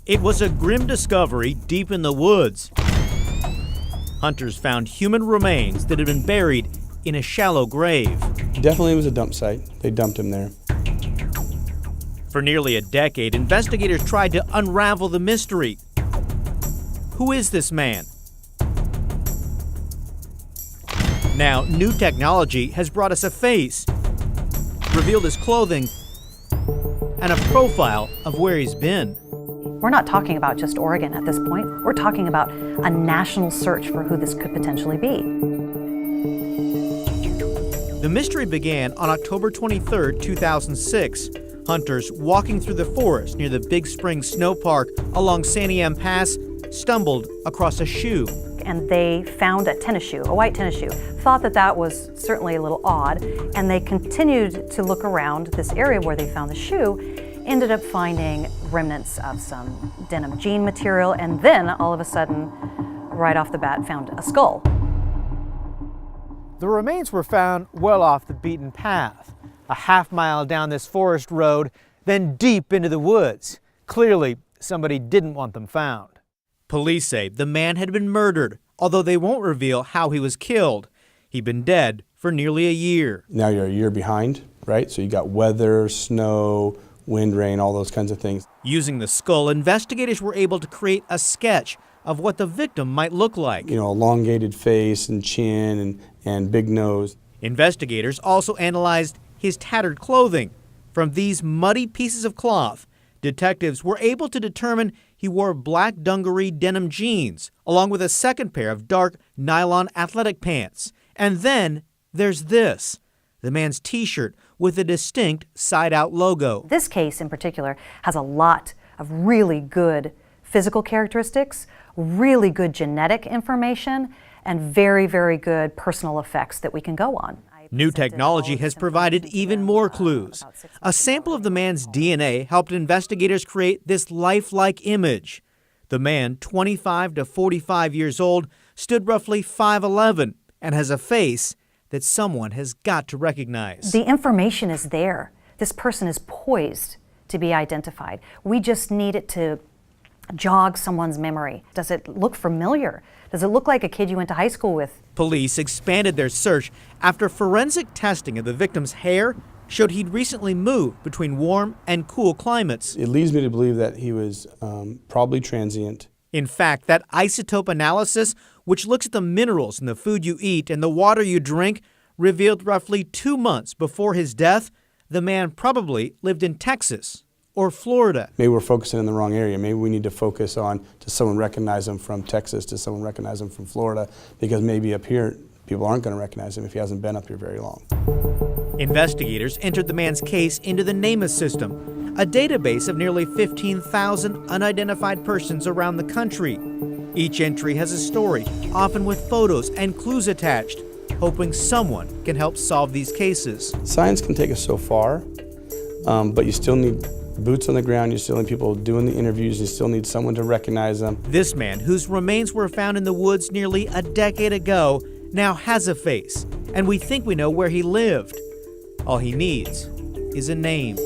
It was a grim discovery deep in the woods. Hunters found human remains that had been buried in a shallow grave. Definitely was a dump site. They dumped him there. For nearly a decade, investigators tried to unravel the mystery. Who is this man? Now, new technology has brought us a face, revealed his clothing, and a profile of where he's been. We're not talking about just Oregon at this point. We're talking about a national search for who this could potentially be. The mystery began on October 23, 2006. Hunters walking through the forest near the Big Spring Snow Park along Santiam Pass stumbled across a shoe. And they found a tennis shoe, a white tennis shoe. Thought that that was certainly a little odd, and they continued to look around this area where they found the shoe, ended up finding remnants of some denim jean material, and then all of a sudden, right off the bat, found a skull. The remains were found well off the beaten path, a half-mile down this forest road, then deep into the woods. Clearly, somebody didn't want them found. Police say the man had been murdered, although they won't reveal how he was killed. He'd been dead for nearly a year. Now you're a year behind, right? So you got weather, snow, wind, rain, all those kinds of things. Using the skull, investigators were able to create a sketch of what the victim might look like. You know, elongated face and chin and big nose. Investigators also analyzed his tattered clothing. From these muddy pieces of cloth, detectives were able to determine he wore black dungaree denim jeans, along with a second pair of dark nylon athletic pants. And then there's this, the man's t-shirt with a distinct side-out logo. This case in particular has a lot of really good physical characteristics, really good genetic information, and very, very good personal effects that we can go on. New technology has provided even more clues. A sample of the man's DNA helped investigators create this lifelike image. The man, 25 to 45 years old, stood roughly 5'11" and has a face that someone has got to recognize. The information is there. This person is poised to be identified. We just need it to jog someone's memory. Does it look familiar? Does it look like a kid you went to high school with? Police expanded their search after forensic testing of the victim's hair showed he'd recently moved between warm and cool climates. It leads me to believe that he was probably transient. In fact, that isotope analysis, which looks at the minerals in the food you eat and the water you drink, revealed roughly 2 months before his death, the man probably lived in Texas or Florida. Maybe we're focusing in the wrong area. Maybe we need to focus on, does someone recognize him from Texas? Does someone recognize him from Florida? Because maybe up here, people aren't going to recognize him if he hasn't been up here very long. Investigators entered the man's case into the NamUs system, a database of nearly 15,000 unidentified persons around the country. Each entry has a story, often with photos and clues attached, hoping someone can help solve these cases. Science can take us so far, but you still need boots on the ground, you still need people doing the interviews, you still need someone to recognize them. This man, whose remains were found in the woods nearly a decade ago, now has a face, and we think we know where he lived. All he needs is a name.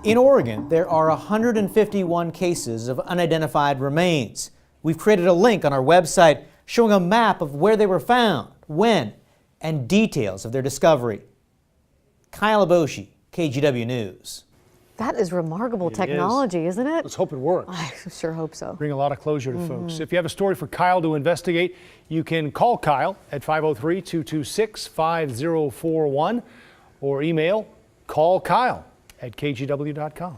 In Oregon, there are 151 cases of unidentified remains. We've created a link on our website showing a map of where they were found, when, and details of their discovery. Kyle Aboshi, KGW News. That is remarkable technology, isn't it? Let's hope it works. I sure hope so. Bring a lot of closure to folks. If you have a story for Kyle to investigate, you can call Kyle at 503-226-5041 or email callkyle@kgw.com.